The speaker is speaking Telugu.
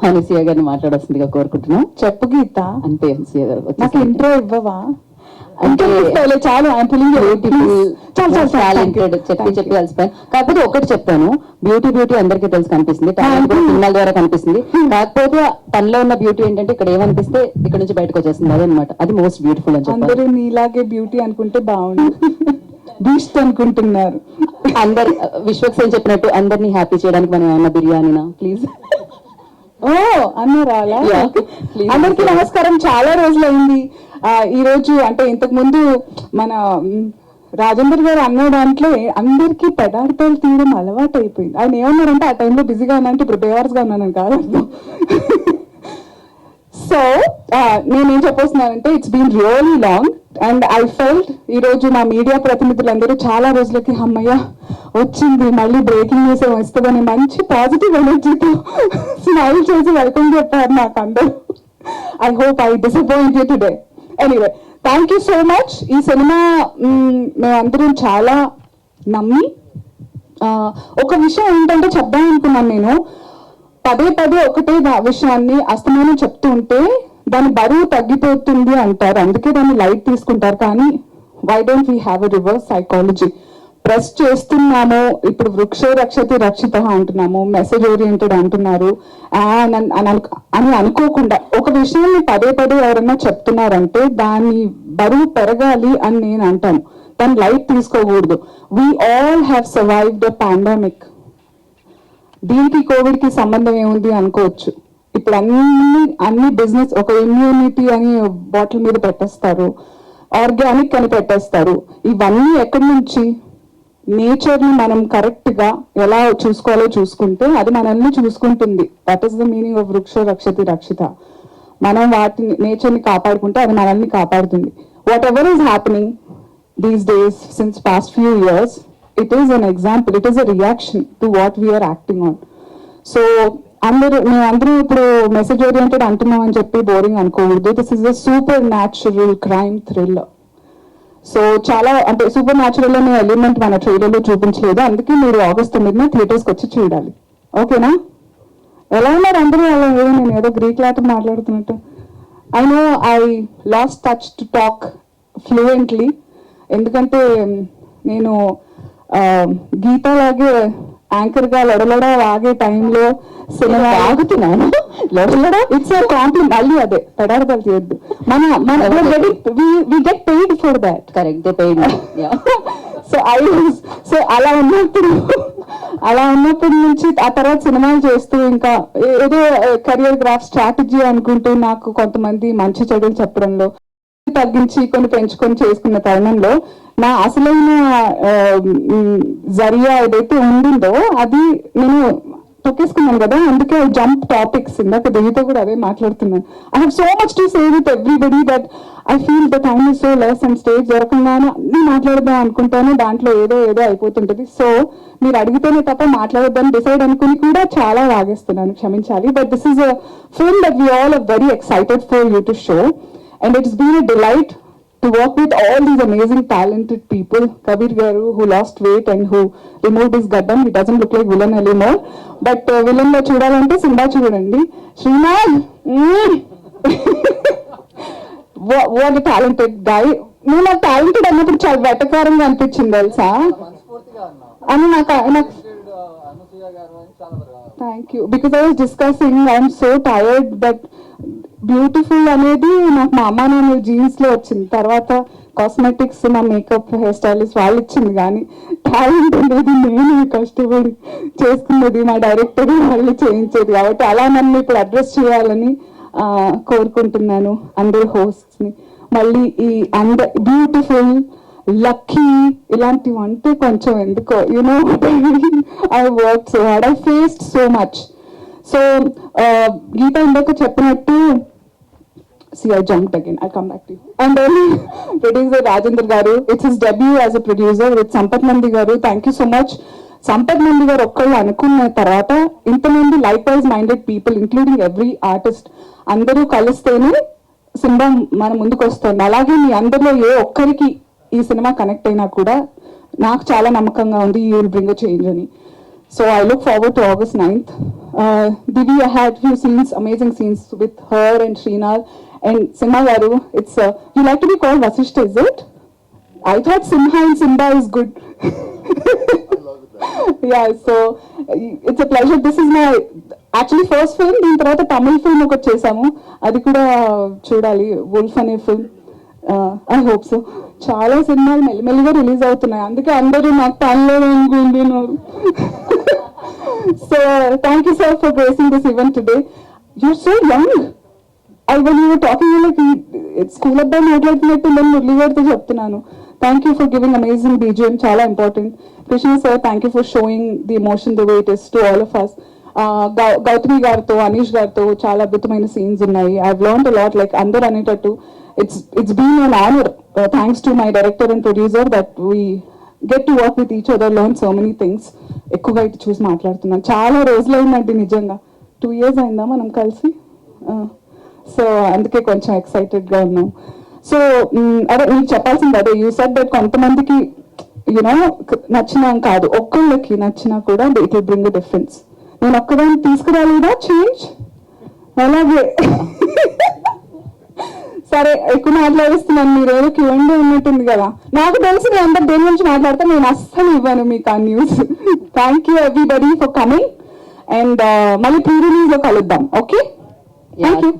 అనసూయ గారిని మాట్లాడాల్సిందిగా కోరుకుంటున్నాం. చెప్పు గీత. అంతే అనసూయ గారు, నాకు ఇంట్రో ఇవ్వవా? అంటే చాలు, టాలెంటెడ్ చెప్పి కలిసిపోయాను. కాకపోతే ఒకటి చెప్తాను, బ్యూటీ అందరికీ తెలిసి కనిపిస్తుంది, టాలెంట్ కూడా సినిమాల ద్వారా కనిపిస్తుంది. కాకపోతే తనలో ఉన్న బ్యూటీ ఏంటంటే ఇక్కడ ఏమనిపిస్తే ఇక్కడ నుంచి బయటకు వచ్చేస్తుంది, అదనమాట. అది మోస్ట్ బ్యూటిఫుల్ అని చెప్పారు. అందరూ నీలాగే బ్యూటీ అనుకుంటే బాగుంది. బీస్ట్ అనుకుంటున్నారు అందరు. విశ్వక్సేన్ చెప్పినట్టు అందరినీ హ్యాపీ చేయడానికి మనం ఏమన్నా బిర్యానీనా ప్లీజ్? ఓ అన్నారా? అందరికీ నమస్కారం. చాలా రోజులైంది. ఈ రోజు అంటే ఇంతకు ముందు మన రాజేందర్ గారు అన్న దాంట్లో అందరికీ పెడార్థాలు తీయడం అలవాటు అయిపోయింది. ఆయన ఏమన్నారంటే ఆ టైంలో బిజీగా ఉన్నానంటే ఇప్పుడు బేవర్స్ గా ఉన్నాను కాదు. సో నేనేం చెప్పొస్తున్నానంటే it's been really long and I felt ఈ రోజు మా మీడియా ప్రతినిధులందరూ చాలా రోజులకి అమ్మయ్య వచ్చింది, మళ్ళీ బ్రేకింగ్ న్యూస్ వస్తుందని మంచి పాజిటివ్ ఎనర్జీతో స్మైల్ చేసి వెల్కమ్ చెప్పారు నాకు అందరూ. I hope I disappoint you today. Anyway, thank you so much. ఈ సినిమా మేమందరం చాలా నమ్మి ఒక విషయం ఏంటంటే చెప్దాం అనుకున్నాను. నేను పదే ఒకటే విషయాన్ని అస్తమానం చెప్తూ ఉంటే దాని బరువు తగ్గిపోతుంది అంటారు, అందుకే దాన్ని లైట్ తీసుకుంటారు. కానీ why don't we have a reverse psychology? Press చేస్తున్నాము, ఇప్పుడు వృక్షో రక్షతి రక్షిత అంటున్నాము, మెసేజ్ ఓరియంటెడ్ అంటున్నారు అని అనుకోకుండా ఒక విషయాన్ని పదే ఎవరైనా చెప్తున్నారంటే దాని బరువు పెరగాలి అని నేను అంటాను. దాన్ని లైట్ తీసుకోకూడదు. We all have survived a pandemic. దీనికి కోవిడ్ కి సంబంధం ఏముంది అనుకోవచ్చు. ఇప్పుడు అన్ని బిజినెస్ ఒక ఇమ్యూనిటీ అని బాటిల్ మీద పెట్టేస్తారు, ఆర్గానిక్ అని పెట్టేస్తారు. ఇవన్నీ ఎక్కడి నుంచి? నేచర్ ని మనం కరెక్ట్ గా ఎలా చూసుకోవాలో చూసుకుంటే అది మనల్ని చూసుకుంటుంది. That is the meaning of వృక్ష రక్షతి రక్షిత. మనం వాటిని నేచర్ ని కాపాడుకుంటే అది మనల్ని కాపాడుతుంది. What ever is happening these days since past few years, it is an example, it is a reaction to what we are acting on. So మేమందరూ ఇప్పుడు మెసేజ్ ఓరియంటెడ్ అంటున్నాం అని చెప్పి బోరింగ్ అనుకోకూడదు. This is a super natural crime thriller. So చాలా అంటే సూపర్ న్యాచురల్ అనే ఎలిమెంట్ మన ట్రైలర్ లో చూపించలేదు, అందుకే మీరు ఆగస్ట్ 9న థియేటర్స్కి వచ్చి చూడాలి. ఓకేనా? ఎలా ఉన్నారు అందరూ? అలా నేను ఏదో గ్రీక్ లాటిన్ మాట్లాడుతున్నట్టు. I know I lost touch to talk fluently, ఎందుకంటే నేను గీతలాగే యాంకర్ గా లొడలొడ ఆగే టైంలో సినిమా ఆగుతున్నాను. లొడలొడ ఇట్స్ కాంప్లిమెంట్. మళ్ళీ అదే పెడార్థాలు చేయొద్దు. We get paid for that. Correct, they paid. So అలా ఉన్నప్పటి నుంచి ఆ తర్వాత సినిమాలు చేస్తూ ఇంకా ఏదో కెరియర్ గ్రాఫ్ స్ట్రాటజీ అనుకుంటూ నాకు కొంతమంది మంచి చెడులు చెప్పడంలో తగ్గించి కొన్ని పెంచుకొని చేసుకున్న తరుణంలో నా అసలైన జరియా ఏదైతే ఉండిందో అది నేను తొక్కేసుకున్నాను కదా. అందుకే జంప్ టాపిక్స్. ఇందాక దేవితో కూడా అదే మాట్లాడుతున్నాను. I have so much to say with everybody that I feel the time is so less and stage దొరకంగానే అన్ని మాట్లాడదాం అనుకుంటాను, దాంట్లో ఏదో అయిపోతుంటది. సో మీరు అడిగితేనే తప్ప మాట్లాడొద్దని డిసైడ్ అనుకుని కూడా చాలా వాగేస్తున్నాను, క్షమించాలి. But this is a film that we all are very excited for you to show and it's been a delight to work with all these amazing talented people. Kabir Garu, who lost weight and who removed his gaddam, he doesn't look like villain anymore, but villain lo chudalante Simba chudandi. Srinath, what a talented guy. నేను నాకు టాలెంటెడ్ అన్నప్పుడు చాలా వెటకారంగా అనిపించింది తెలుసా అని నాకు. Thank you. Because I was discussing, I'm so tired that beautiful అనేది నాకు మా అమ్మ నాన్న జీన్స్ లో వచ్చింది. తర్వాత కాస్మెటిక్స్, మా మేకప్, హెయిర్ స్టైలిస్ట్ వాళ్ళు ఇచ్చింది. కానీ టాలెంట్ అనేది నేను కష్టపడి చేసుకున్నది, మా డైరెక్టర్ వాళ్ళు చేయించేది. కాబట్టి అలా నన్ను ఇప్పుడు అడ్రస్ చేయాలని కోరుకుంటున్నాను అందరు హోస్ట్స్ ని. మళ్ళీ ఈ బ్యూటిఫుల్, లక్కీ ఇలాంటివి అంటే కొంచెం ఎందుకో you know I work so hard, I faced so much. So Geetha ఇందాక చెప్పినట్టు, I jumped again. I'll come back to you. And then producer Rajendra Garu, it's his debut as a producer with Sampath Nandi Garu. Thank you so much. Sampath Nandi Garu ఒక్కళ్ళు అనుకున్న తర్వాత ఇంతమంది like wise minded people including every artist అందరూ కలిస్తేనే సినిమా మన ముందుకు వస్తుంది. అలాగే మీ అందరిలో ఏ ఒక్కరికి ఈ సినిమా కనెక్ట్ అయినా కూడా నాకు చాలా నమ్మకంగా ఉంది you will bring a change అని. So I look forward to August 9th. Divi, I had few scenes, amazing scenes with her and Srinath and Simha Garu. It's you like to be called Vasishta, is it? I thought Simha and Simba is good. Yeah, so it's a pleasure. This is my actually first film. దీని తర్వాత తమిళ ఫిల్మ్ ఒకటి చేసాము, అది కూడా చూడాలి, వుల్ఫ్ అనే ఫిల్మ్. I hope so. చాలా సినిమాలు మెల్లిమెల్లిగా రిలీజ్ అవుతున్నాయి, అందుకే అందరూ నాకు పనిలో అనుకుంటున్నారు. So thank you sir for gracing this event today. You're so young. When you were talking, like it's school abbayi మాట్లాడుతున్నట్టు నేను మురళి గారితో చెప్తున్నాను. Thank you for giving amazing BGM, చాలా important. Krishna sir, thank you for showing the emotion the way it is to all of us. Gautami గారితో, అనీష్ గారితో చాలా అద్భుతమైన సీన్స్ ఉన్నాయి. I've learned a lot, like అందరు అనేటట్టు it's been an honor, thanks to my director and producer, that we get to work with each other, learn so many things. ఎక్కువగా ఇటు చూసి మాట్లాడుతున్నాను, చాలా రోజులు అయిందండి నిజంగా, 2 years అయిందా మనం కలిసి. సో అందుకే కొంచెం ఎక్సైటెడ్గా ఉన్నాం. సో అదే నీకు చెప్పాల్సింది అదే, యూ సెడ్ దట్ కొంతమందికి యూనో నచ్చినా కాదు, ఒక్కళ్ళకి నచ్చినా కూడా it will bring a difference. నేను ఒక్కదాన్ని తీసుకురాలేదా చేంజ్? అలాగే సరే, ఎక్కువ మాట్లాడిస్తున్నాను, మీరు ఏదో క్యూఎండే ఉన్నట్టుంది కదా. నాకు తెలిసి నేను అందరు దేని గురించి మాట్లాడితే నేను అస్సలు ఇవ్వను మీకు ఆ news. Thank you everybody for coming, and మళ్ళీ ప్రీ రిలీజ్ లో కలుద్దాం. Okay, thank you.